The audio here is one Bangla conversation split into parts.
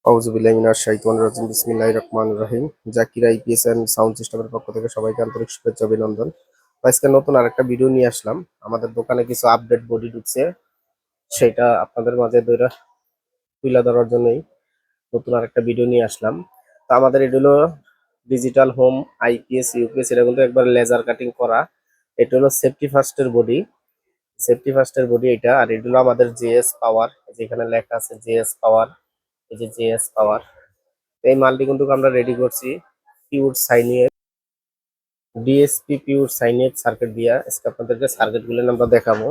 আউযুবিল্লাহি মিনাশ শাইতানির রাজিম বিসমিল্লাহির রহমানির রহিম। জাকির আইপিএস এন্ড সাউন্ড সিস্টেমের পক্ষ থেকে সবাইকে আন্তরিক শুভেচ্ছা অভিনন্দন। তো আজকে নতুন আরেকটা ভিডিও নিয়ে আসলাম। আমাদের দোকানে কিছু আপডেট বডি ঢুকছে, সেটা আপনাদের মাঝে তুলে ধরার জন্যই নতুন আরেকটা ভিডিও নিয়ে আসলাম। তো আমাদের এটা হলো ডিজিটাল হোম আইপিএস ইউপিএস, এটা কিন্তু একবার লেজার কাটিং করা। এটা হলো সেফটি ফার্স্টের বডি, এটা। আর এটা হলো আমাদের জেএস পাওয়ার, যেখানে লেখা আছে জেএস পাওয়ার, এই যে জেএস পাওয়ার। এই মালটি কিন্তু আমরা রেডি করছি পিওর সাইনিয়েট, ডিএসপি পিওর সাইনিয়েট সার্কিট দিয়া। আজকে আপনাদেরকে সার্কিট গুলো আমরা দেখাবো,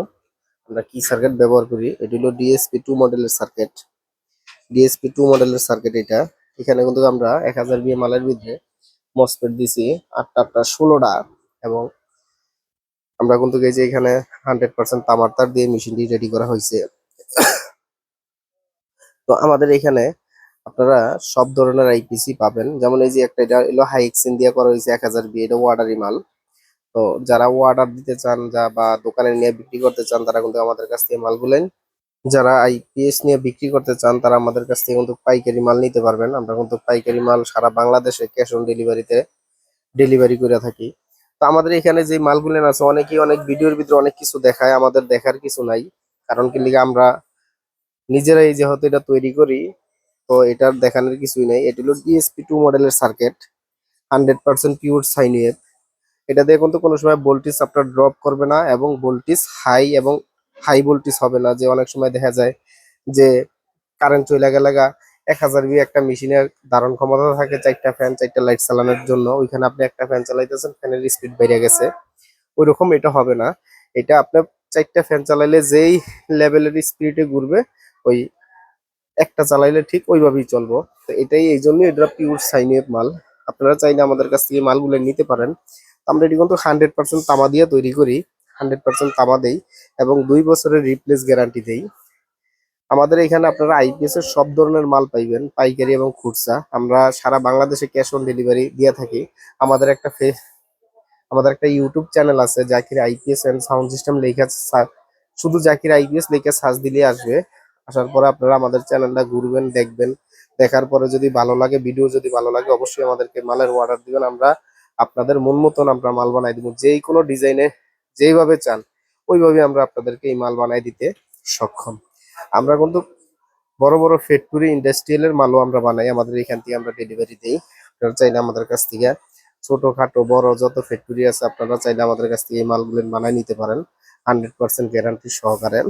আমরা কি সার্কিট ব্যবহার করি। এটি হলো ডিএসপি টু মডেলের সার্কিট এটা। এখানে কিন্তু আমরা 1000 বিএ মালের ভিতরে মসফেট দিছি 8টা 16টা, এবং আমরা কিন্তু এই যে এখানে 100% তামার তার দিয়ে মেশিনটি রেডি করা হয়েছে। তো আমাদের এখানে আপনারা সব ধরনের আইপিসি পাবেন, যেমন এই যে একটা, এটা হলো হাই এক্সিন দিয়ে করা হয়েছে 1000 বি, এটা ওয়াটারি মাল। তো যারা অর্ডার দিতে চান বা দোকানে নিয়ে বিক্রি করতে চান, তারা কিন্তু আমাদের কাছ থেকে মাল গুলেন। যারা আইপিএস নিয়ে বিক্রি করতে চান, তারা আমাদের কাছ থেকে কিন্তু পাইকারি মাল নিতে পারবেন। আমরা কিন্তু পাইকারি মাল সারা বাংলাদেশে ক্যাশ অন ডেলিভারিতে ডেলিভারি করে থাকি। তো আমাদের এখানে যে মালগুলো আছে, অনেকেই অনেক ভিডিওর ভিতরে অনেক কিছু দেখায়, আমাদের দেখার কিছু নাই। কারণ কি লিগে, আমরা নিজেরাই যেহেতু এটা তৈরি করি, তো এটার দেখানোর কিছুই নাই। এটা হলো ডিএসপি টু মডেলের সার্কিট, 100% পিওর সাইন ওয়েভ। এটা দিয়ে কিন্তু কোনো সময় ভোল্টেজ আপনার ড্রপ করবে না, এবং ভোল্টেজ হাই ভোল্টেজ হবে না। যে অনেক সময় দেখা যায় যে কারেন্ট চলে গেলে 1000 বি একটা মেশিনের ধারণ ক্ষমতা থাকে 4টা ফ্যান 4টা লাইট চালানোর জন্য, ওইখানে আপনি একটা ফ্যান চালাইতেছেন, ফ্যানের স্পিড বেড়ে গেছে। ওইরকম এটা হবে না। এটা আপনার 4টা ফ্যান চালাইলে যেই লেভেলের স্পিডে ঘুরবে, ওই একটা চালাইলে ঠিক ওইভাবেই চলবো। তো এটাই, এই জন্যই এটা পিওর সাইনিয়েট মাল। আপনারা চাইলে আমাদের কাছ থেকে মালগুলো নিতে পারেন। আমরা এটি কিন্তু 100% তামা দিয়ে তৈরি করি, 100% তামা দেই, এবং 2 বছরের রিপ্লেস গ্যারান্টি দেই। আমাদের এখানে আপনারা আইপিএস এর সব ধরনের মাল পাইবেন, পাইকারি এবং খুচরা। আমরা সারা বাংলাদেশে ক্যাশ অন ডেলিভারি দিয়ে থাকি। আমাদের একটা আমাদের একটা ইউটিউব চ্যানেল আছে, Zakir IPS and sound system লেখা শুধু জাকির আইপিএস লেখা সার্চ দিলে আসবে। আসার পরে আপনারা আমাদের চ্যানেলটা ঘুরবেন, দেখবেন। দেখার পরে যদি ভালো লাগে, ভিডিও যদি ভালো লাগে, অবশ্যই আমাদেরকে মালের অর্ডার দিবেন। আমরা আপনাদের মন মতন আমরা মাল বানাই দিব, যেই কোনো ডিজাইনে যেইভাবে চান ওইভাবে আমরা আপনাদেরকে এই মাল বানাই দিতে সক্ষম। আমরা কিন্তু বড় বড় ফ্যাক্টরি ইন্ডাস্ট্রিয়াল এর মালও আমরা বানাই, আমাদের এখান থেকে আমরা ডেলিভারি দিই। আপনারা চাইলে আমাদের কাছ থেকে, ছোটখাটো বড় যত ফ্যাক্টরি আছে, আপনারা চাইলে আমাদের কাছ থেকে এই মালগুলো বানাই নিতে পারেন 100% গ্যারান্টি সহকারে।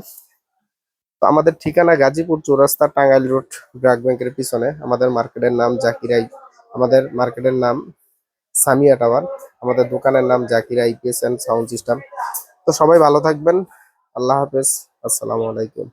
তো আমাদের ঠিকানা গাজীপুর চৌরাস্তা, টাঙ্গাইল রোড, ব্র্যাক ব্যাংকের পিছনে। আমাদের মার্কেটের নাম আমাদের মার্কেটের নাম সামিয়া টাওয়ার। আমাদের দোকানের নাম Zakir IPS and sound system. তো সবাই ভালো থাকবেন। আল্লাহ হাফেজ। আসসালামু আলাইকুম।